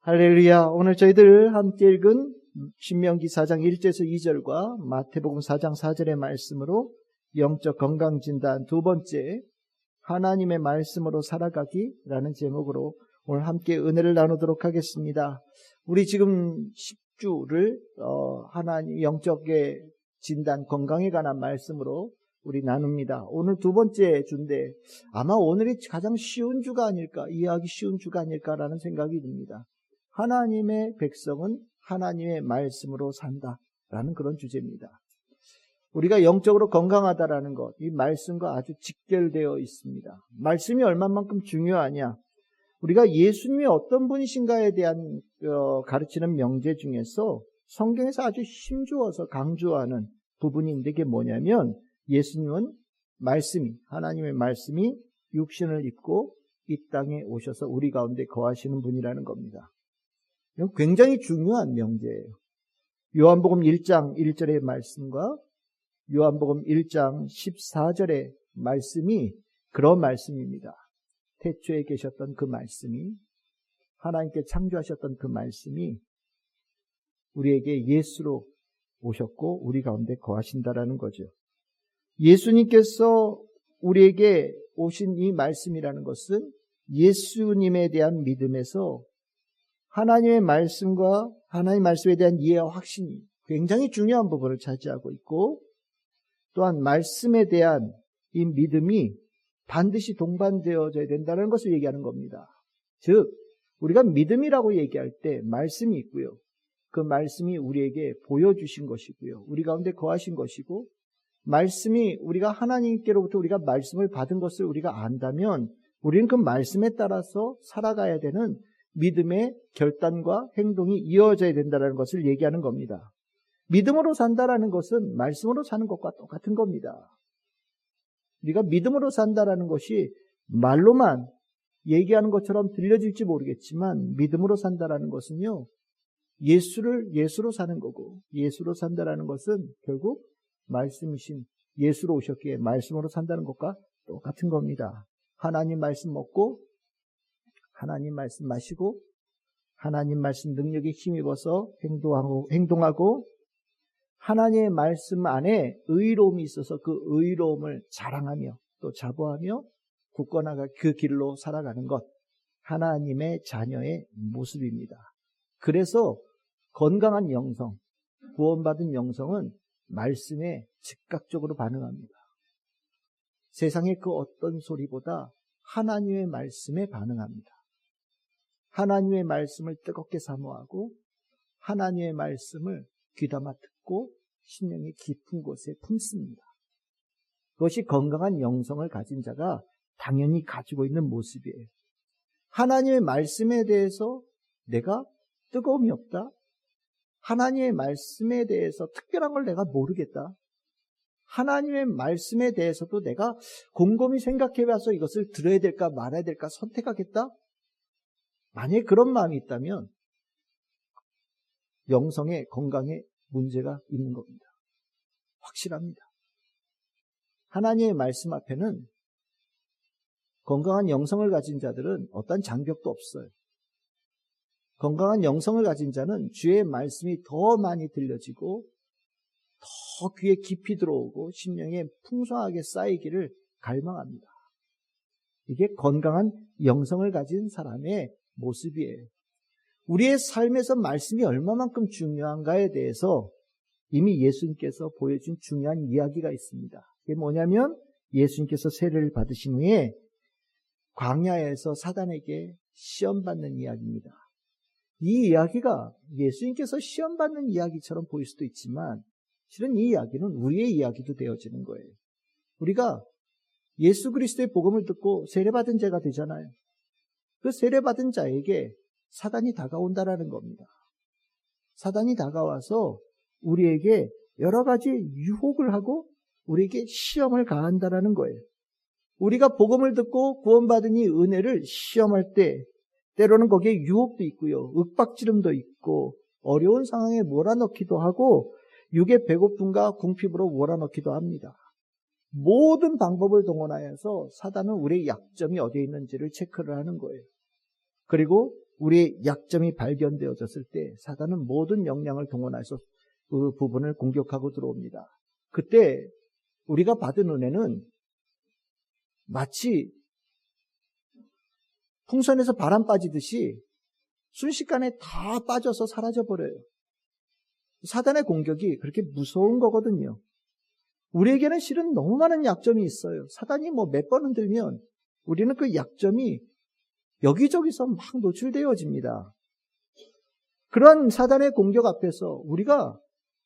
할렐루야. 오늘 저희들 함께 읽은 신명기 4장 1절에서 2절과 마태복음 4장 4절의 말씀으로 영적 건강진단 두 번째, 하나님의 말씀으로 살아가기라는 제목으로 오늘 함께 은혜를 나누도록 하겠습니다. 우리 지금 10주를 하나님 영적의 진단, 건강에 관한 말씀으로 우리 나눕니다. 오늘 두 번째 주인데 아마 오늘이 가장 쉬운 주가 아닐까, 이해하기 쉬운 주가 아닐까라는 생각이 듭니다. 하나님의 백성은 하나님의 말씀으로 산다라는 그런 주제입니다. 우리가 영적으로 건강하다라는 것, 이 말씀과 아주 직결되어 있습니다. 말씀이 얼마만큼 중요하냐? 우리가 예수님이 어떤 분이신가에 대한 가르치는 명제 중에서 성경에서 아주 힘주어서 강조하는 부분인데 그게 뭐냐면, 예수님은 하나님의 말씀이 육신을 입고 이 땅에 오셔서 우리 가운데 거하시는 분이라는 겁니다. 이건 굉장히 중요한 명제예요. 요한복음 1장 1절의 말씀과 요한복음 1장 14절의 말씀이 그런 말씀입니다. 태초에 계셨던 그 말씀이, 하나님께 창조하셨던 그 말씀이 우리에게 예수로 오셨고 우리 가운데 거하신다라는 거죠. 예수님께서 우리에게 오신 이 말씀이라는 것은 예수님에 대한 믿음에서 하나님의 말씀과 하나님의 말씀에 대한 이해와 확신이 굉장히 중요한 부분을 차지하고 있고, 또한 말씀에 대한 이 믿음이 반드시 동반되어져야 된다는 것을 얘기하는 겁니다. 즉, 우리가 믿음이라고 얘기할 때 말씀이 있고요. 그 말씀이 우리에게 보여주신 것이고요. 우리 가운데 거하신 것이고, 말씀이 우리가 하나님께로부터 우리가 말씀을 받은 것을 우리가 안다면 우리는 그 말씀에 따라서 살아가야 되는 믿음의 결단과 행동이 이어져야 된다는 것을 얘기하는 겁니다. 믿음으로 산다라는 것은 말씀으로 사는 것과 똑같은 겁니다. 우리가 믿음으로 산다라는 것이 말로만 얘기하는 것처럼 들려질지 모르겠지만, 믿음으로 산다라는 것은요, 예수로 사는 거고, 예수로 산다라는 것은 결국 말씀이신 예수로 오셨기에 말씀으로 산다는 것과 똑같은 겁니다. 하나님 말씀 먹고, 하나님 말씀 마시고, 하나님 말씀 능력에 힘입어서 행동하고, 하나님의 말씀 안에 의로움이 있어서 그 의로움을 자랑하며 또 자부하며 굳건하게 그 길로 살아가는 것, 하나님의 자녀의 모습입니다. 그래서 건강한 영성, 구원받은 영성은 말씀에 즉각적으로 반응합니다. 세상의 그 어떤 소리보다 하나님의 말씀에 반응합니다. 하나님의 말씀을 뜨겁게 사모하고 하나님의 말씀을 귀담아 듣고 심령의 깊은 곳에 품습니다. 그것이 건강한 영성을 가진 자가 당연히 가지고 있는 모습이에요. 하나님의 말씀에 대해서 내가 뜨거움이 없다, 하나님의 말씀에 대해서 특별한 걸 내가 모르겠다, 하나님의 말씀에 대해서도 내가 곰곰이 생각해봐서 이것을 들어야 될까 말아야 될까 선택하겠다, 만약에 그런 마음이 있다면 영성의 건강에 문제가 있는 겁니다. 확실합니다. 하나님의 말씀 앞에는 건강한 영성을 가진 자들은 어떤 장벽도 없어요. 건강한 영성을 가진 자는 주의 말씀이 더 많이 들려지고 더 귀에 깊이 들어오고 심령에 풍성하게 쌓이기를 갈망합니다. 이게 건강한 영성을 가진 사람의 모습이에요. 우리의 삶에서 말씀이 얼마만큼 중요한가에 대해서 이미 예수님께서 보여준 중요한 이야기가 있습니다. 그게 뭐냐면, 예수님께서 세례를 받으신 후에 광야에서 사단에게 시험받는 이야기입니다. 이 이야기가 예수님께서 시험받는 이야기처럼 보일 수도 있지만 실은 이 이야기는 우리의 이야기도 되어지는 거예요. 우리가 예수 그리스도의 복음을 듣고 세례받은 자가 되잖아요. 그 세례받은 자에게 사단이 다가온다라는 겁니다. 사단이 다가와서 우리에게 여러 가지 유혹을 하고 우리에게 시험을 가한다라는 거예요. 우리가 복음을 듣고 구원받으니 은혜를 시험할 때 때로는 거기에 유혹도 있고요, 윽박지름도 있고 어려운 상황에 몰아넣기도 하고 육의 배고픔과 궁핍으로 몰아넣기도 합니다. 모든 방법을 동원하여서 사단은 우리의 약점이 어디에 있는지를 체크를 하는 거예요. 그리고 우리의 약점이 발견되어졌을 때 사단은 모든 역량을 동원해서 그 부분을 공격하고 들어옵니다. 그때 우리가 받은 은혜는 마치 풍선에서 바람 빠지듯이 순식간에 다 빠져서 사라져버려요. 사단의 공격이 그렇게 무서운 거거든요. 우리에게는 실은 너무 많은 약점이 있어요. 사단이 몇 번 흔들면 우리는 그 약점이 여기저기서 막 노출되어집니다. 그런 사단의 공격 앞에서 우리가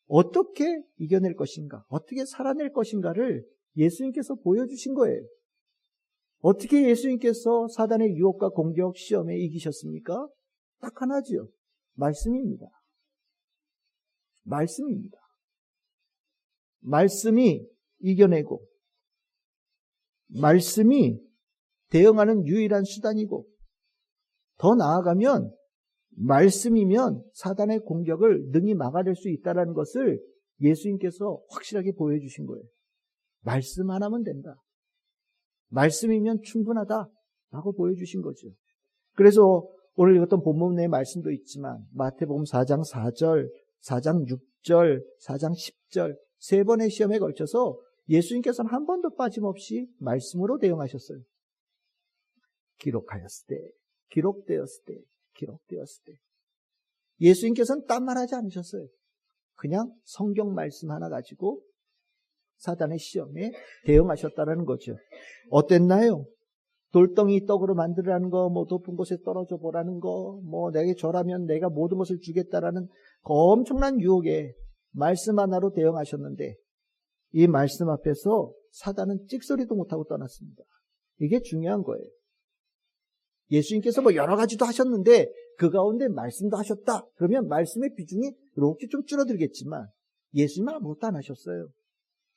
어떻게 이겨낼 것인가, 어떻게 살아낼 것인가를 예수님께서 보여주신 거예요. 어떻게 예수님께서 사단의 유혹과 공격 시험에 이기셨습니까? 딱 하나지요. 말씀입니다. 말씀입니다. 말씀이 이겨내고 말씀이 대응하는 유일한 수단이고 더 나아가면 말씀이면 사단의 공격을 능히 막아낼 수 있다는 것을 예수님께서 확실하게 보여주신 거예요. 말씀 하나면 된다. 말씀이면 충분하다라고 보여주신 거죠. 그래서 오늘 읽었던 본문의 말씀도 있지만 마태복음 4장 4절, 4장 6절, 4장 10절 세 번의 시험에 걸쳐서 예수님께서는 한 번도 빠짐없이 말씀으로 대응하셨어요. 기록하였을 때, 기록되었을 때, 기록되었을 때. 예수님께서는 딴 말 하지 않으셨어요. 그냥 성경 말씀 하나 가지고 사단의 시험에 대응하셨다는 거죠. 어땠나요? 돌덩이 떡으로 만들라는 거, 높은 곳에 떨어져 보라는 거, 내게 절하면 내가 모든 것을 주겠다라는 엄청난 유혹에 말씀 하나로 대응하셨는데 이 말씀 앞에서 사단은 찍소리도 못하고 떠났습니다. 이게 중요한 거예요. 예수님께서 여러 가지도 하셨는데 그 가운데 말씀도 하셨다. 그러면 말씀의 비중이 이렇게 좀 줄어들겠지만 예수님은 아무것도 안 하셨어요.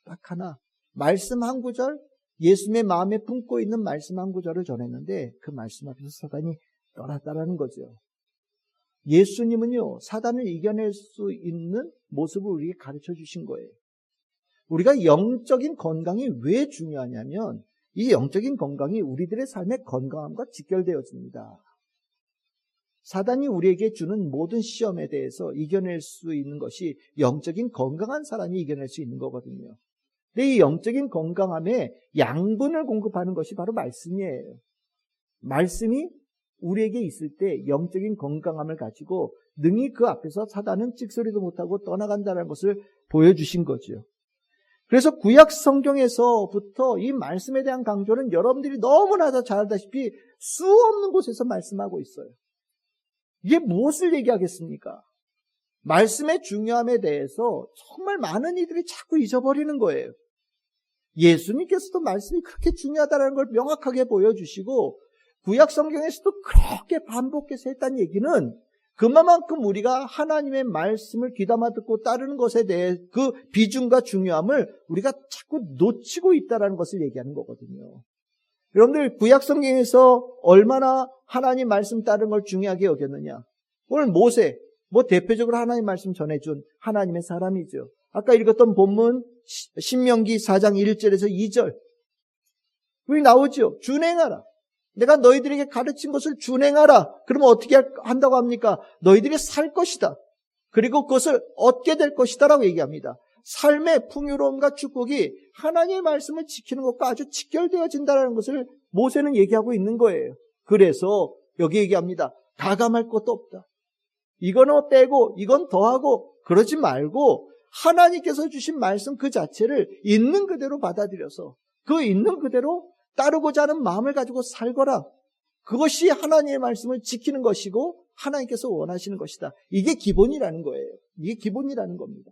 딱 하나. 말씀 한 구절, 예수님의 마음에 품고 있는 말씀 한 구절을 전했는데 그 말씀 앞에서 사단이 떠났다라는 거죠. 예수님은요, 사단을 이겨낼 수 있는 모습을 우리에게 가르쳐 주신 거예요. 우리가 영적인 건강이 왜 중요하냐면 이 영적인 건강이 우리들의 삶의 건강함과 직결되어집니다. 사단이 우리에게 주는 모든 시험에 대해서 이겨낼 수 있는 것이 영적인 건강한 사람이 이겨낼 수 있는 거거든요. 근데 이 영적인 건강함에 양분을 공급하는 것이 바로 말씀이에요. 말씀이 우리에게 있을 때 영적인 건강함을 가지고 능히 그 앞에서 사단은 찍소리도 못하고 떠나간다는 것을 보여주신 거죠. 그래서 구약 성경에서부터 이 말씀에 대한 강조는 여러분들이 너무나 잘 알다시피 수없는 곳에서 말씀하고 있어요. 이게 무엇을 얘기하겠습니까? 말씀의 중요함에 대해서 정말 많은 이들이 자꾸 잊어버리는 거예요. 예수님께서도 말씀이 그렇게 중요하다는 걸 명확하게 보여주시고 구약 성경에서도 그렇게 반복해서 했다는 얘기는 그만큼 우리가 하나님의 말씀을 귀담아 듣고 따르는 것에 대해 그 비중과 중요함을 우리가 자꾸 놓치고 있다는 것을 얘기하는 거거든요. 여러분들 구약 성경에서 얼마나 하나님 말씀 따르는 걸 중요하게 여겼느냐. 오늘 모세, 대표적으로 하나님 말씀 전해준 하나님의 사람이죠. 아까 읽었던 본문 신명기 4장 1절에서 2절 여기 나오죠. 준행하라. 내가 너희들에게 가르친 것을 준행하라. 그러면 어떻게 한다고 합니까? 너희들이 살 것이다. 그리고 그것을 얻게 될 것이다 라고 얘기합니다. 삶의 풍요로움과 축복이 하나님의 말씀을 지키는 것과 아주 직결되어진다는 것을 모세는 얘기하고 있는 거예요. 그래서 여기 얘기합니다. 가감할 것도 없다. 이거는 빼고 이건 더하고 그러지 말고 하나님께서 주신 말씀 그 자체를 있는 그대로 받아들여서 그 있는 그대로 따르고자 하는 마음을 가지고 살거라. 그것이 하나님의 말씀을 지키는 것이고 하나님께서 원하시는 것이다. 이게 기본이라는 거예요. 이게 기본이라는 겁니다.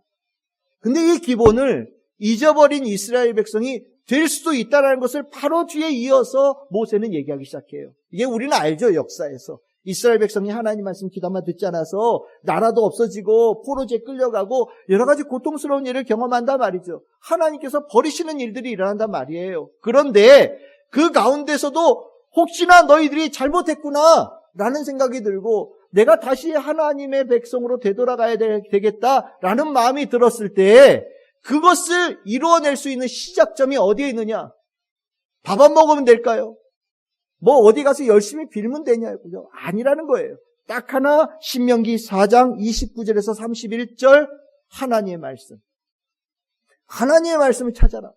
근데 이 기본을 잊어버린 이스라엘 백성이 될 수도 있다는 것을 바로 뒤에 이어서 모세는 얘기하기 시작해요. 이게 우리는 알죠, 역사에서. 이스라엘 백성이 하나님 말씀 귀담아 듣지 않아서 나라도 없어지고 포로지에 끌려가고 여러 가지 고통스러운 일을 경험한단 말이죠. 하나님께서 버리시는 일들이 일어난단 말이에요. 그런데 그 가운데서도 혹시나 너희들이 잘못했구나 라는 생각이 들고 내가 다시 하나님의 백성으로 되돌아가야 되겠다라는 마음이 들었을 때 그것을 이루어낼 수 있는 시작점이 어디에 있느냐? 밥 안 먹으면 될까요? 어디 가서 열심히 빌면 되냐고요? 아니라는 거예요. 딱 하나, 신명기 4장 29절에서 31절 하나님의 말씀. 하나님의 말씀을 찾아라.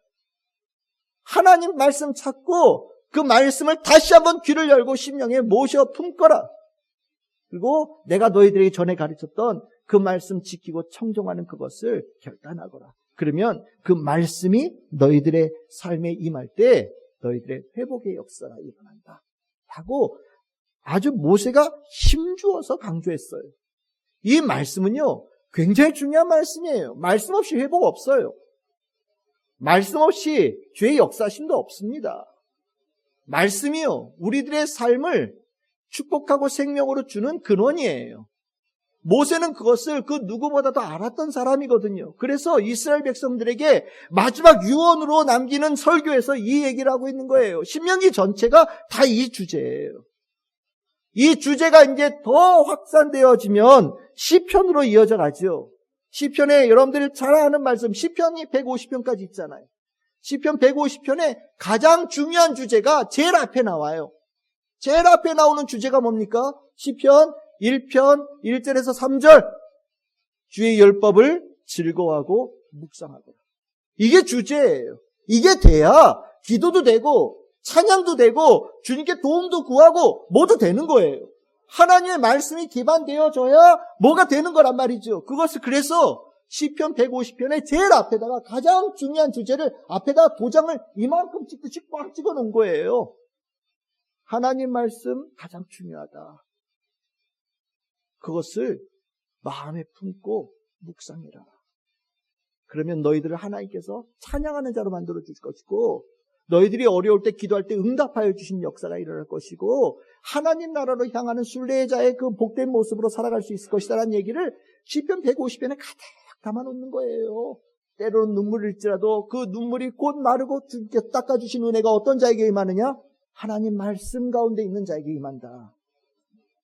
하나님 말씀 찾고 그 말씀을 다시 한번 귀를 열고 심령에 모셔 품거라. 그리고 내가 너희들에게 전에 가르쳤던 그 말씀 지키고 청종하는 그것을 결단하거라. 그러면 그 말씀이 너희들의 삶에 임할 때 너희들의 회복의 역사가 일어난다. 라고 아주 모세가 힘주어서 강조했어요. 이 말씀은요, 굉장히 중요한 말씀이에요. 말씀 없이 회복 없어요. 말씀 없이 죄의 역사심도 없습니다. 말씀이요, 우리들의 삶을 축복하고 생명으로 주는 근원이에요. 모세는 그것을 그 누구보다도 알았던 사람이거든요. 그래서 이스라엘 백성들에게 마지막 유언으로 남기는 설교에서 이 얘기를 하고 있는 거예요. 신명기 전체가 다 이 주제예요. 이 주제가 이제 더 확산되어지면 시편으로 이어져 가죠. 시편에 여러분들이 잘 아는 말씀, 시편이 150편까지 있잖아요. 시편 150편에 가장 중요한 주제가 제일 앞에 나와요. 제일 앞에 나오는 주제가 뭡니까? 시편 1편 1절에서 3절. 주의 율법을 즐거워하고 묵상하거라. 이게 주제예요. 이게 돼야 기도도 되고 찬양도 되고 주님께 도움도 구하고 모두 되는 거예요. 하나님의 말씀이 기반되어져야 뭐가 되는 거란 말이죠. 그것을 그래서 시편 150편의 제일 앞에다가 가장 중요한 주제를 앞에다 도장을 이만큼 찍듯이 꽉 찍어 놓은 거예요. 하나님 말씀 가장 중요하다. 그것을 마음에 품고 묵상해라. 그러면 너희들을 하나님께서 찬양하는 자로 만들어 주실 것이고 너희들이 어려울 때 기도할 때 응답하여 주신 역사가 일어날 것이고 하나님 나라로 향하는 순례자의 그 복된 모습으로 살아갈 수 있을 것이다라는 얘기를 시편 150편에 가득 담아놓는 거예요. 때로는 눈물일지라도 그 눈물이 곧 마르고 주님께서 닦아주신 은혜가 어떤 자에게 임하느냐? 하나님 말씀 가운데 있는 자에게 임한다.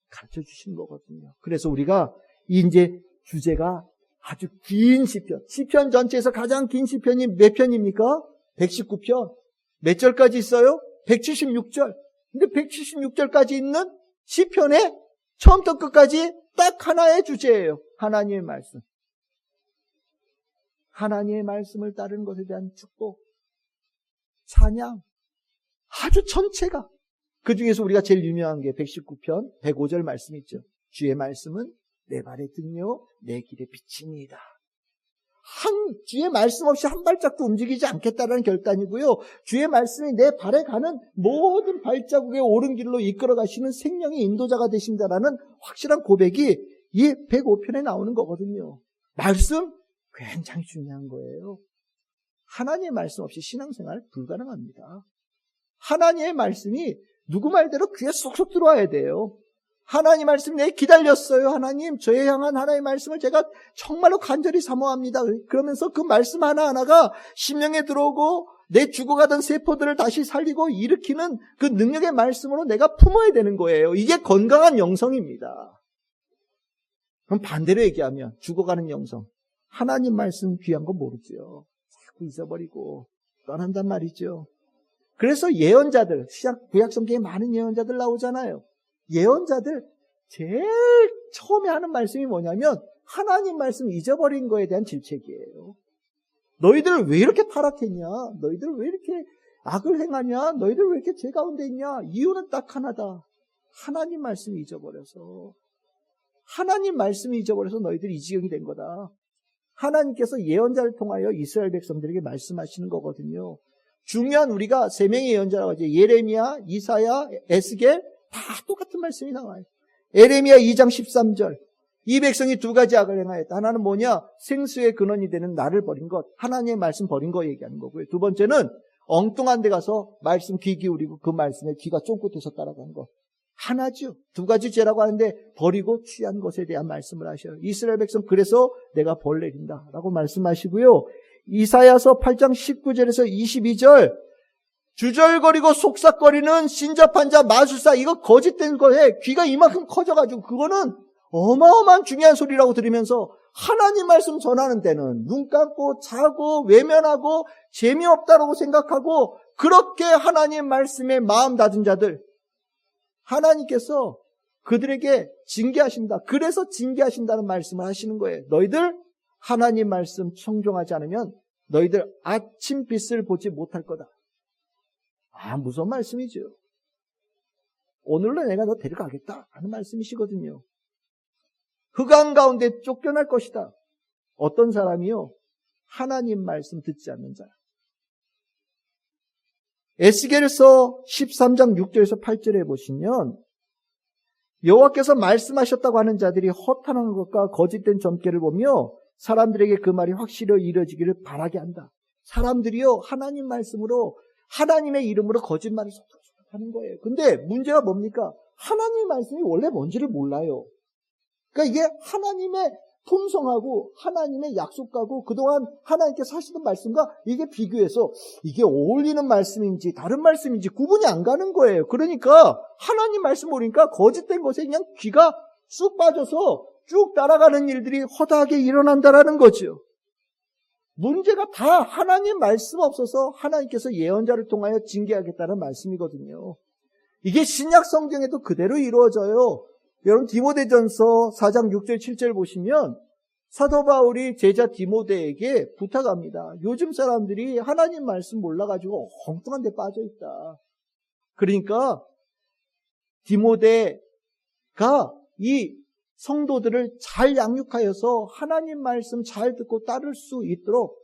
가르쳐 주신 거거든요. 그래서 우리가 이제 주제가 아주 긴 시편. 시편 전체에서 가장 긴 시편이 몇 편입니까? 119편. 몇 절까지 있어요? 176절. 근데 176절까지 있는 시편의 처음부터 끝까지 딱 하나의 주제예요. 하나님의 말씀. 하나님의 말씀을 따르는 것에 대한 축복, 찬양, 아주 전체가. 그 중에서 우리가 제일 유명한 게 119편 105절 말씀이 있죠. 주의 말씀은 내 발의 등이요 내 길의 빛이니이다. 주의 말씀 없이 한 발짝도 움직이지 않겠다라는 결단이고요. 주의 말씀이 내 발에 가는 모든 발자국의 옳은 길로 이끌어 가시는 생명의 인도자가 되신다라는 확실한 고백이 이 105편에 나오는 거거든요. 말씀 굉장히 중요한 거예요. 하나님의 말씀 없이 신앙생활 불가능합니다. 하나님의 말씀이 누구 말대로 귀에 쏙쏙 들어와야 돼요. 하나님 말씀 내 기다렸어요. 하나님 저에 향한 하나님의 말씀을 제가 정말로 간절히 사모합니다. 그러면서 그 말씀 하나하나가 심령에 들어오고 내 죽어가던 세포들을 다시 살리고 일으키는 그 능력의 말씀으로 내가 품어야 되는 거예요. 이게 건강한 영성입니다. 그럼 반대로 얘기하면 죽어가는 영성. 하나님 말씀 귀한 거 모르죠. 자꾸 잊어버리고 떠난단 말이죠. 그래서 예언자들, 구약 성경에 많은 예언자들 나오잖아요. 예언자들 제일 처음에 하는 말씀이 뭐냐면 하나님 말씀 잊어버린 거에 대한 질책이에요. 너희들 왜 이렇게 타락했냐? 너희들 왜 이렇게 악을 행하냐? 너희들 왜 이렇게 죄 가운데 있냐? 이유는 딱 하나다. 하나님 말씀이 잊어버려서. 하나님 말씀이 잊어버려서 너희들이 이 지경이 된 거다. 하나님께서 예언자를 통하여 이스라엘 백성들에게 말씀하시는 거거든요. 중요한 우리가 세 명의 예언자라고 하죠. 예레미야, 이사야, 에스겔 다 똑같은 말씀이 나와요. 예레미야 2장 13절. 이 백성이 두 가지 악을 행하였다. 하나는 뭐냐? 생수의 근원이 되는 나를 버린 것. 하나님의 말씀 버린 거 얘기하는 거고요. 두 번째는 엉뚱한 데 가서 말씀 귀 기울이고 그 말씀에 귀가 쫑긋해서 따라가는 것. 하나죠. 두 가지 죄라고 하는데 버리고 취한 것에 대한 말씀을 하셔요. 이스라엘 백성 그래서 내가 벌 내린다 라고 말씀하시고요. 이사야서 8장 19절에서 22절 주절거리고 속삭거리는 신자판자 마술사 이거 거짓된 거에 귀가 이만큼 커져가지고 그거는 어마어마한 중요한 소리라고 들으면서 하나님 말씀 전하는 때는 눈 감고 자고 외면하고 재미없다라고 생각하고 그렇게 하나님 말씀에 마음 닫은 자들 하나님께서 그들에게 징계하신다. 그래서 징계하신다는 말씀을 하시는 거예요. 너희들 하나님 말씀 청종하지 않으면 너희들 아침 빛을 보지 못할 거다. 무서운 말씀이죠. 오늘로 내가 너 데려가겠다 하는 말씀이시거든요. 흑암 가운데 쫓겨날 것이다. 어떤 사람이요? 하나님 말씀 듣지 않는 자. 에스겔서 13장 6절에서 8절에 보시면 여호와께서 말씀하셨다고 하는 자들이 허탄한 것과 거짓된 점괘를 보며 사람들에게 그 말이 확실히 이루어지기를 바라게 한다. 사람들이요 하나님 말씀으로 하나님의 이름으로 거짓말을 하는 거예요. 근데 문제가 뭡니까? 하나님의 말씀이 원래 뭔지를 몰라요. 그러니까 이게 하나님의 품성하고 하나님의 약속하고 그동안 하나님께서 하시던 말씀과 이게 비교해서 이게 어울리는 말씀인지 다른 말씀인지 구분이 안 가는 거예요. 그러니까 하나님 말씀 모르니까 거짓된 것에 그냥 귀가 쑥 빠져서 쭉 따라가는 일들이 허다하게 일어난다라는 거죠. 문제가 다 하나님 말씀 없어서 하나님께서 예언자를 통하여 징계하겠다는 말씀이거든요. 이게 신약 성경에도 그대로 이루어져요. 여러분 디모데전서 4장 6절 7절 보시면 사도 바울이 제자 디모데에게 부탁합니다. 요즘 사람들이 하나님 말씀 몰라가지고 엉뚱한 데 빠져있다. 그러니까 디모데가 이 성도들을 잘 양육하여서 하나님 말씀 잘 듣고 따를 수 있도록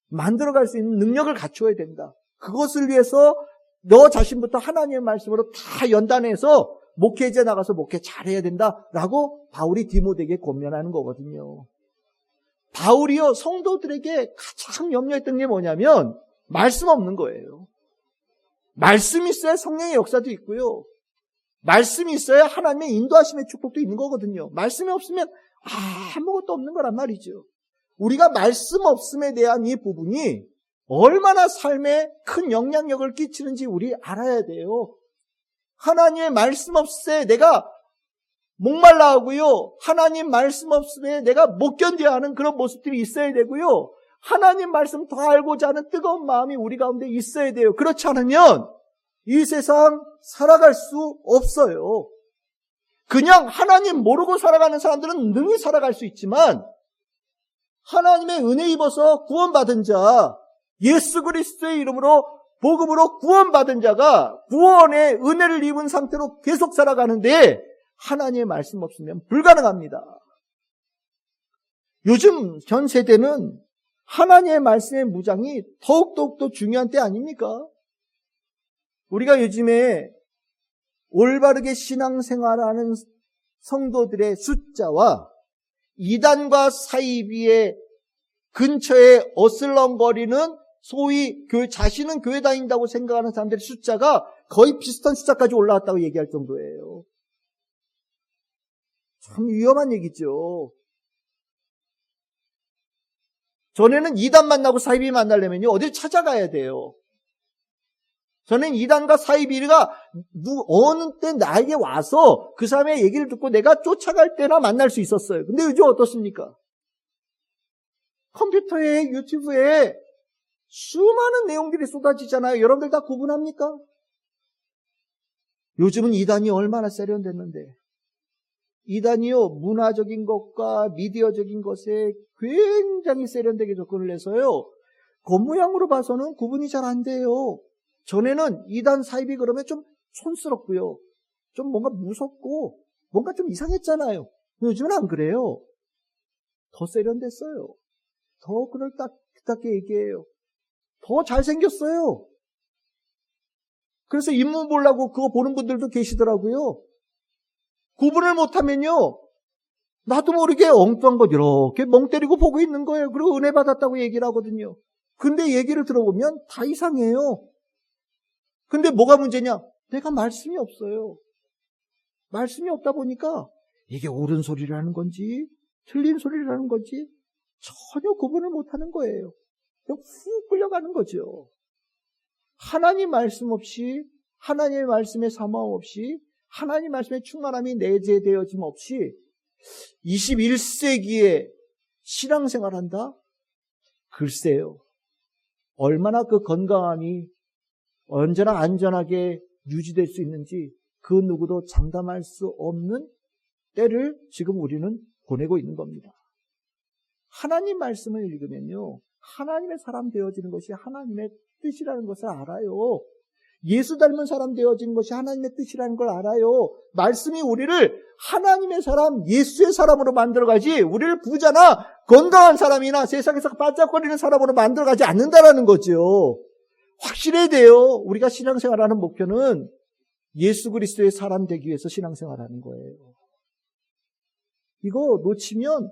만들어갈 수 있는 능력을 갖추어야 된다. 그것을 위해서 너 자신부터 하나님의 말씀으로 다 연단해서 목회지에 나가서 목회 잘해야 된다라고 바울이 디모데에게 권면하는 거거든요. 바울이요 성도들에게 가장 염려했던 게 뭐냐면 말씀 없는 거예요. 말씀이 있어야 성령의 역사도 있고요. 말씀이 있어야 하나님의 인도하심의 축복도 있는 거거든요. 말씀이 없으면 아무것도 없는 거란 말이죠. 우리가 말씀 없음에 대한 이 부분이 얼마나 삶에 큰 영향력을 끼치는지 우리 알아야 돼요. 하나님의 말씀 없에 내가 목말라 하고요. 하나님 말씀 없음에 내가 못 견뎌야 하는 그런 모습들이 있어야 되고요. 하나님 말씀 더 알고자 하는 뜨거운 마음이 우리 가운데 있어야 돼요. 그렇지 않으면 이 세상 살아갈 수 없어요. 그냥 하나님 모르고 살아가는 사람들은 능히 살아갈 수 있지만 하나님의 은혜 입어서 구원받은 자, 예수 그리스도의 이름으로 복음으로 구원받은 자가 구원의 은혜를 입은 상태로 계속 살아가는데 하나님의 말씀 없으면 불가능합니다. 요즘 전 세대는 하나님의 말씀의 무장이 더욱더 중요한 때 아닙니까? 우리가 요즘에 올바르게 신앙생활하는 성도들의 숫자와 이단과 사이비의 근처에 어슬렁거리는 소위 자신은 교회 다닌다고 생각하는 사람들의 숫자가 거의 비슷한 숫자까지 올라왔다고 얘기할 정도예요. 참 위험한 얘기죠. 전에는 이단 만나고 사이비 만나려면요 어딜 찾아가야 돼요. 저는 이단과 사이비가 어느 때 나에게 와서 그 사람의 얘기를 듣고 내가 쫓아갈 때나 만날 수 있었어요. 근데 요즘 어떻습니까? 컴퓨터에 유튜브에 수많은 내용들이 쏟아지잖아요. 여러분들 다 구분합니까? 요즘은 이단이 얼마나 세련됐는데 이단이요 문화적인 것과 미디어적인 것에 굉장히 세련되게 접근을 해서요 겉모양으로 봐서는 구분이 잘 안 돼요. 전에는 이단 사이비 그러면 좀 촌스럽고요 좀 뭔가 무섭고 뭔가 좀 이상했잖아요. 요즘은 안 그래요. 더 세련됐어요. 더 그럴듯하게 얘기해요. 더 잘생겼어요. 그래서 인문 보려고 그거 보는 분들도 계시더라고요. 구분을 못하면요 나도 모르게 엉뚱한 것 이렇게 멍 때리고 보고 있는 거예요. 그리고 은혜 받았다고 얘기를 하거든요. 근데 얘기를 들어보면 다 이상해요. 근데 뭐가 문제냐? 내가 말씀이 없어요. 말씀이 없다 보니까 이게 옳은 소리를 하는 건지 틀린 소리를 하는 건지 전혀 구분을 못하는 거예요. 훅 끌려가는 거죠. 하나님 말씀 없이 하나님의 말씀에 사모함 없이 하나님 말씀의 충만함이 내재되어짐 없이 21세기에 신앙생활한다? 글쎄요. 얼마나 그 건강함이 언제나 안전하게 유지될 수 있는지 그 누구도 장담할 수 없는 때를 지금 우리는 보내고 있는 겁니다. 하나님 말씀을 읽으면요, 하나님의 사람 되어지는 것이 하나님의 뜻이라는 것을 알아요. 예수 닮은 사람 되어지는 것이 하나님의 뜻이라는 걸 알아요. 말씀이 우리를 하나님의 사람, 예수의 사람으로 만들어가지 우리를 부자나 건강한 사람이나 세상에서 반짝거리는 사람으로 만들어가지 않는다라는 거죠. 확실해야 돼요. 우리가 신앙생활하는 목표는 예수 그리스도의 사람 되기 위해서 신앙생활하는 거예요. 이거 놓치면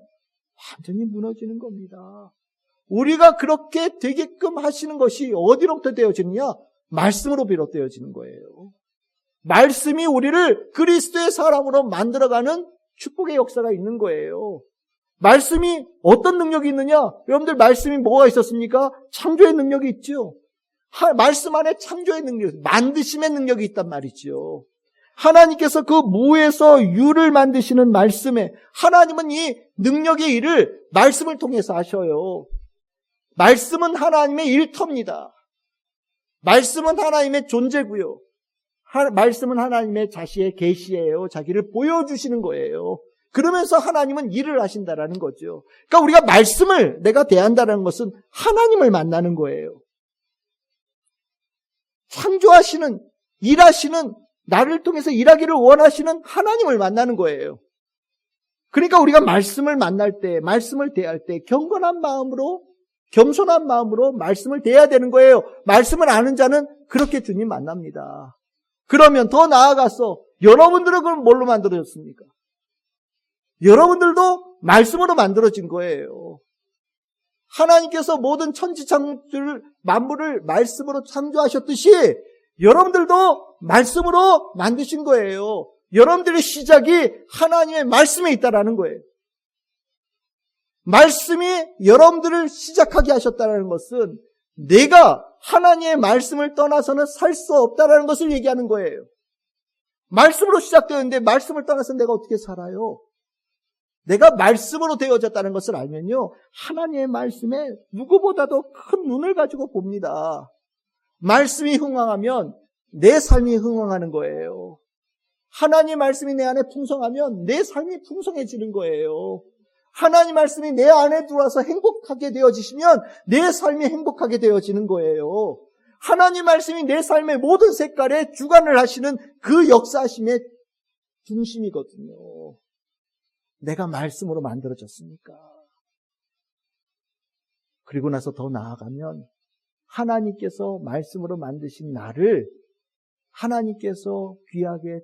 완전히 무너지는 겁니다. 우리가 그렇게 되게끔 하시는 것이 어디로부터 되어지느냐? 말씀으로 비롯되어지는 거예요. 말씀이 우리를 그리스도의 사람으로 만들어가는 축복의 역사가 있는 거예요. 말씀이 어떤 능력이 있느냐? 여러분들 말씀이 뭐가 있었습니까? 창조의 능력이 있죠. 말씀 안에 창조의 능력, 만드심의 능력이 있단 말이죠. 하나님께서 그 무에서 유를 만드시는 말씀에 하나님은 이 능력의 일을 말씀을 통해서 하셔요. 말씀은 하나님의 일터입니다. 말씀은 하나님의 존재고요. 말씀은 하나님의 자신의 계시예요. 자기를 보여주시는 거예요. 그러면서 하나님은 일을 하신다라는 거죠. 그러니까 우리가 말씀을 내가 대한다는 것은 하나님을 만나는 거예요. 창조하시는, 일하시는, 나를 통해서 일하기를 원하시는 하나님을 만나는 거예요. 그러니까 우리가 말씀을 만날 때, 말씀을 대할 때 경건한 마음으로, 겸손한 마음으로 말씀을 대해야 되는 거예요. 말씀을 아는 자는 그렇게 주님 만납니다. 그러면 더 나아가서 여러분들은 그럼 뭘로 만들어졌습니까? 여러분들도 말씀으로 만들어진 거예요. 하나님께서 모든 천지창조를, 만물을 말씀으로 창조하셨듯이 여러분들도 말씀으로 만드신 거예요. 여러분들의 시작이 하나님의 말씀에 있다라는 거예요. 말씀이 여러분들을 시작하게 하셨다는 것은 내가 하나님의 말씀을 떠나서는 살 수 없다라는 것을 얘기하는 거예요. 말씀으로 시작되었는데 말씀을 떠나서 내가 어떻게 살아요? 내가 말씀으로 되어졌다는 것을 알면요, 하나님의 말씀에 누구보다도 큰 눈을 가지고 봅니다. 말씀이 흥왕하면 내 삶이 흥왕하는 거예요. 하나님 말씀이 내 안에 풍성하면 내 삶이 풍성해지는 거예요. 하나님 말씀이 내 안에 들어와서 행복하게 되어지시면 내 삶이 행복하게 되어지는 거예요. 하나님 말씀이 내 삶의 모든 색깔에 주관을 하시는 그 역사하심의 중심이거든요. 내가 말씀으로 만들어졌으니까. 그리고 나서 더 나아가면 하나님께서 말씀으로 만드신 나를 하나님께서 귀하게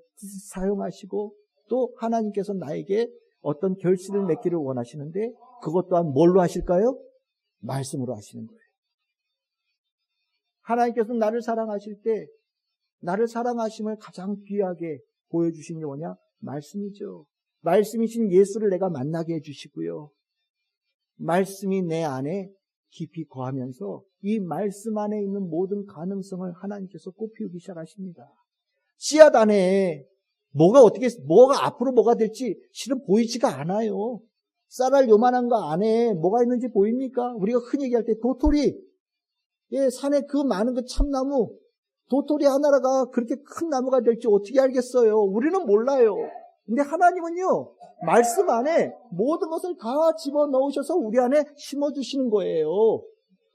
사용하시고 또 하나님께서 나에게 어떤 결실을 맺기를 원하시는데 그것 또한 뭘로 하실까요? 말씀으로 하시는 거예요. 하나님께서 나를 사랑하실 때 나를 사랑하심을 가장 귀하게 보여주신 게 뭐냐? 말씀이죠. 말씀이신 예수를 내가 만나게 해주시고요. 말씀이 내 안에 깊이 거하면서 이 말씀 안에 있는 모든 가능성을 하나님께서 꽃피우기 시작하십니다. 씨앗 안에 뭐가 앞으로 뭐가 될지 실은 보이지가 않아요. 쌀알 요만한 거 안에 뭐가 있는지 보입니까? 우리가 흔히 얘기할 때 도토리, 산에 그 많은 그 참나무, 도토리 하나가 그렇게 큰 나무가 될지 어떻게 알겠어요? 우리는 몰라요. 근데 하나님은요, 말씀 안에 모든 것을 다 집어넣으셔서 우리 안에 심어주시는 거예요.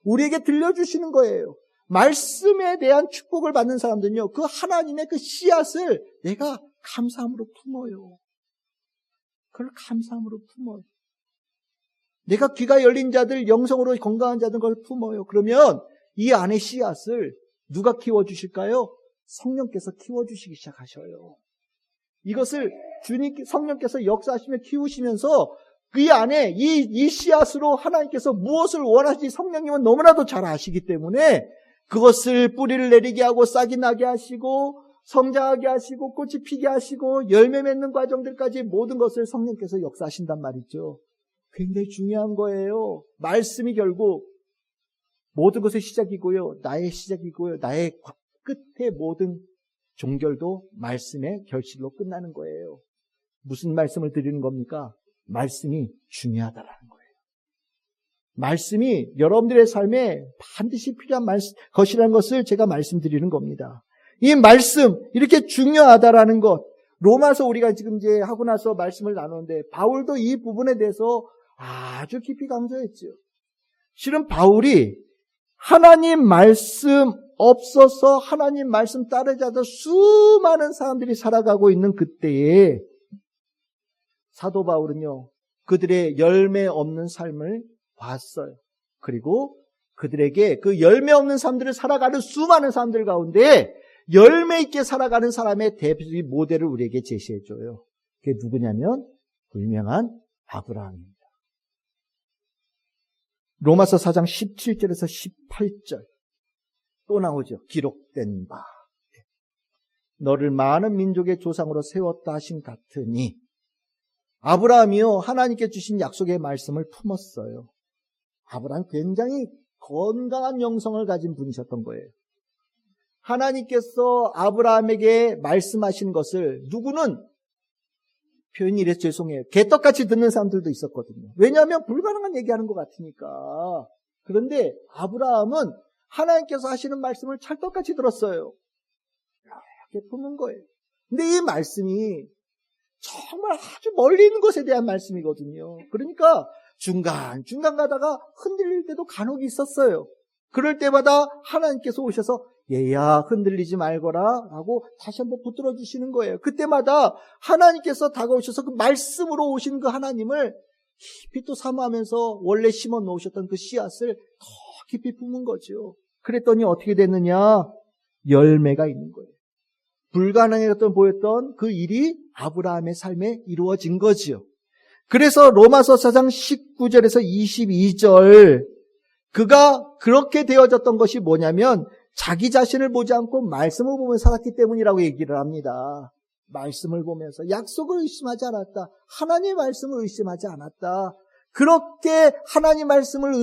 우리에게 들려주시는 거예요. 말씀에 대한 축복을 받는 사람들은요, 그 하나님의 그 씨앗을 내가 감사함으로 품어요. 그걸 감사함으로 품어요. 내가 귀가 열린 자들, 영성으로 건강한 자들 그걸 품어요. 그러면 이 안에 씨앗을 누가 키워주실까요? 성령께서 키워주시기 시작하셔요. 이것을 성령께서 역사하시며 키우시면서 그 안에 이 씨앗으로 하나님께서 무엇을 원하시는지 성령님은 너무나도 잘 아시기 때문에 그것을 뿌리를 내리게 하고 싹이 나게 하시고 성장하게 하시고 꽃이 피게 하시고 열매 맺는 과정들까지 모든 것을 성령께서 역사하신단 말이죠. 굉장히 중요한 거예요. 말씀이 결국 모든 것의 시작이고요. 나의 시작이고요. 나의 끝의 모든 종결도 말씀의 결실로 끝나는 거예요. 무슨 말씀을 드리는 겁니까? 말씀이 중요하다라는 거예요. 말씀이 여러분들의 삶에 반드시 필요한 것이라는 것을 제가 말씀드리는 겁니다. 이 말씀, 이렇게 중요하다라는 것, 로마서 우리가 지금 이제 하고 나서 말씀을 나누는데 바울도 이 부분에 대해서 아주 깊이 강조했죠. 실은 바울이 하나님 말씀 없어서 하나님 말씀 따르지 않던 수많은 사람들이 살아가고 있는 그때에 사도 바울은요, 그들의 열매 없는 삶을 봤어요. 그리고 그들에게 그 열매 없는 삶들을 살아가는 수많은 사람들 가운데 열매 있게 살아가는 사람의 대표적인 모델을 우리에게 제시해줘요. 그게 누구냐면 그 유명한 아브라함입니다. 로마서 4장 17절에서 18절 또 나오죠. 기록된 바 너를 많은 민족의 조상으로 세웠다 하신 같으니 아브라함이요 하나님께 주신 약속의 말씀을 품었어요. 아브라함 굉장히 건강한 영성을 가진 분이셨던 거예요. 하나님께서 아브라함에게 말씀하신 것을 누구는 표현이 이래서 죄송해요. 개떡같이 듣는 사람들도 있었거든요. 왜냐하면 불가능한 얘기하는 것 같으니까. 그런데 아브라함은 하나님께서 하시는 말씀을 찰떡같이 들었어요. 이렇게 품은 거예요. 근데 이 말씀이 정말 아주 멀리 있는 것에 대한 말씀이거든요. 그러니까 중간 가다가 흔들릴 때도 간혹 있었어요. 그럴 때마다 하나님께서 오셔서 얘야 흔들리지 말거라 하고 다시 한번 붙들어 주시는 거예요. 그때마다 하나님께서 다가오셔서 그 말씀으로 오신 그 하나님을 깊이 또 사모하면서 원래 심어 놓으셨던 그 씨앗을 더 깊이 품은 거죠. 그랬더니 어떻게 됐느냐? 열매가 있는 거예요. 불가능했던 보였던 그 일이 아브라함의 삶에 이루어진 거지요. 그래서 로마서 4장 19절에서 22절 그가 그렇게 되어졌던 것이 뭐냐면 자기 자신을 보지 않고 말씀을 보며 살았기 때문이라고 얘기를 합니다. 말씀을 보면서 약속을 의심하지 않았다. 하나님의 말씀을 의심하지 않았다. 그렇게 하나님 말씀을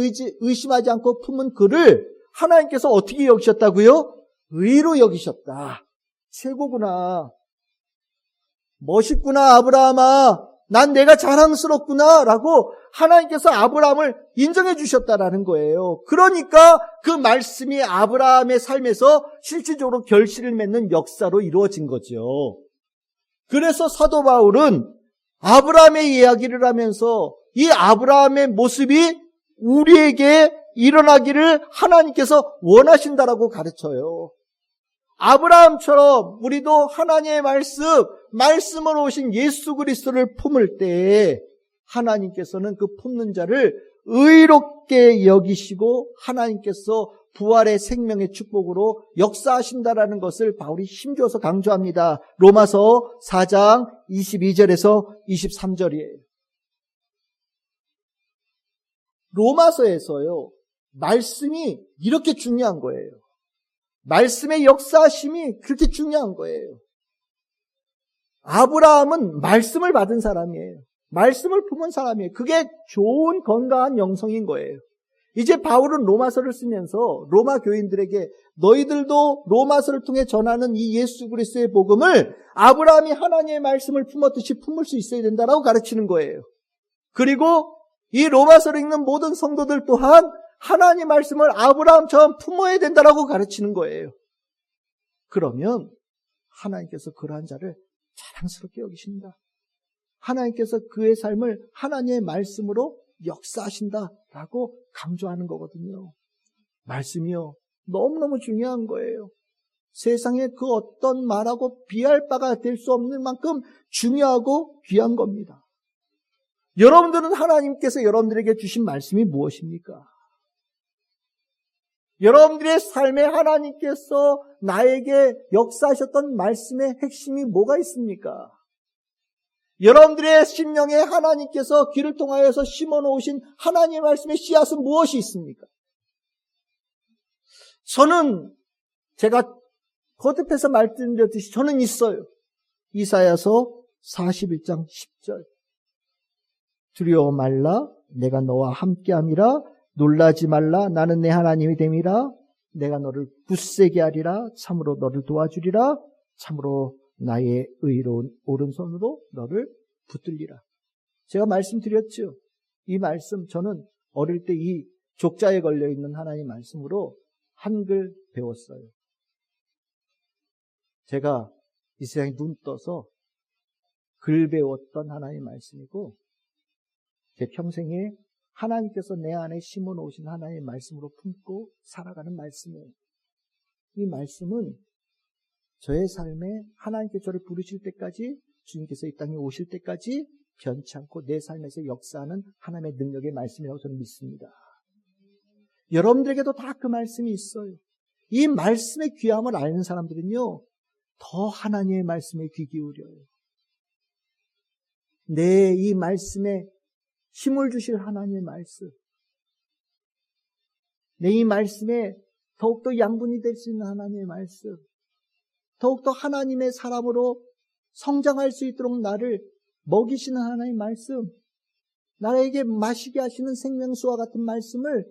의심하지 않고 품은 그를 하나님께서 어떻게 여기셨다고요? 의로 여기셨다. 최고구나. 멋있구나 아브라함아. 난 내가 자랑스럽구나 라고 하나님께서 아브라함을 인정해 주셨다라는 거예요. 그러니까 그 말씀이 아브라함의 삶에서 실질적으로 결실을 맺는 역사로 이루어진 거죠. 그래서 사도 바울은 아브라함의 이야기를 하면서 이 아브라함의 모습이 우리에게 일어나기를 하나님께서 원하신다라고 가르쳐요. 아브라함처럼 우리도 하나님의 말씀으로 오신 예수 그리스도를 품을 때 하나님께서는 그 품는 자를 의롭게 여기시고 하나님께서 부활의 생명의 축복으로 역사하신다라는 것을 바울이 힘줘서 강조합니다. 로마서 4장 22절에서 23절이에요. 로마서에서요, 말씀이 이렇게 중요한 거예요. 말씀의 역사심이 그렇게 중요한 거예요. 아브라함은 말씀을 받은 사람이에요. 말씀을 품은 사람이에요. 그게 좋은 건강한 영성인 거예요. 이제 바울은 로마서를 쓰면서 로마 교인들에게 너희들도 로마서를 통해 전하는 이 예수 그리스도의 복음을 아브라함이 하나님의 말씀을 품었듯이 품을 수 있어야 된다라고 가르치는 거예요. 그리고 이 로마서를 읽는 모든 성도들 또한 하나님 말씀을 아브라함처럼 품어야 된다라고 가르치는 거예요. 그러면 하나님께서 그러한 자를 자랑스럽게 여기신다. 하나님께서 그의 삶을 하나님의 말씀으로 역사하신다라고 강조하는 거거든요. 말씀이요, 너무너무 중요한 거예요. 세상에 그 어떤 말하고 비할 바가 될 수 없는 만큼 중요하고 귀한 겁니다. 여러분들은 하나님께서 여러분들에게 주신 말씀이 무엇입니까? 여러분들의 삶에 하나님께서 나에게 역사하셨던 말씀의 핵심이 뭐가 있습니까? 여러분들의 심령에 하나님께서 귀를 통하여서 심어놓으신 하나님의 말씀의 씨앗은 무엇이 있습니까? 저는 제가 거듭해서 말씀드렸듯이 저는 있어요. 이사야서 41장 10절 두려워 말라 내가 너와 함께함이라 놀라지 말라 나는 내 하나님이 됨이라 내가 너를 굳세게 하리라 참으로 너를 도와주리라 참으로 나의 의로운 오른손으로 너를 붙들리라. 제가 말씀드렸죠. 이 말씀 저는 어릴 때 이 족자에 걸려있는 하나님의 말씀으로 한글 배웠어요. 제가 이 세상에 눈 떠서 글 배웠던 하나님의 말씀이고 제 평생에 하나님께서 내 안에 심어놓으신 하나님의 말씀으로 품고 살아가는 말씀이에요. 이 말씀은 저의 삶에 하나님께서 저를 부르실 때까지, 주님께서 이 땅에 오실 때까지 변치 않고 내 삶에서 역사하는 하나님의 능력의 말씀이라고 저는 믿습니다. 여러분들에게도 다 그 말씀이 있어요. 이 말씀의 귀함을 아는 사람들은요, 더 하나님의 말씀에 귀 기울여요. 이 말씀에 힘을 주실 하나님의 말씀, 이 말씀에 더욱더 양분이 될 수 있는 하나님의 말씀, 더욱더 하나님의 사람으로 성장할 수 있도록 나를 먹이시는 하나님의 말씀, 나에게 마시게 하시는 생명수와 같은 말씀을 더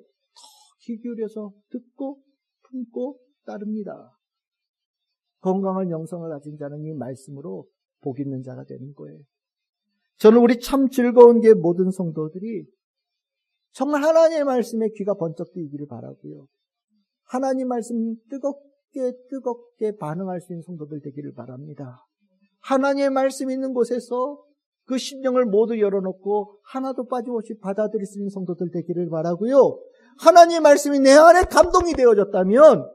귀 기울여서 듣고 품고 따릅니다. 건강한 영성을 가진 자는 이 말씀으로 복 있는 자가 되는 거예요. 저는 우리 참 즐거운 게 모든 성도들이 정말 하나님의 말씀에 귀가 번쩍 뜨이기를 바라고요. 하나님 말씀 뜨겁게 반응할 수 있는 성도들 되기를 바랍니다. 하나님의 말씀 있는 곳에서 그 심령을 모두 열어놓고 하나도 빠짐없이 받아들일 수 있는 성도들 되기를 바라고요. 하나님의 말씀이 내 안에 감동이 되어졌다면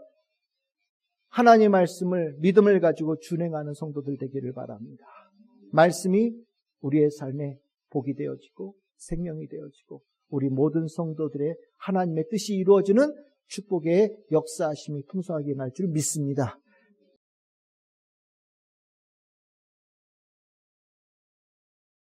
하나님의 말씀을 믿음을 가지고 준행하는 성도들 되기를 바랍니다. 말씀이 우리의 삶에 복이 되어지고 생명이 되어지고 우리 모든 성도들의 하나님의 뜻이 이루어지는 축복의 역사하심이 풍성하게 날 줄 믿습니다.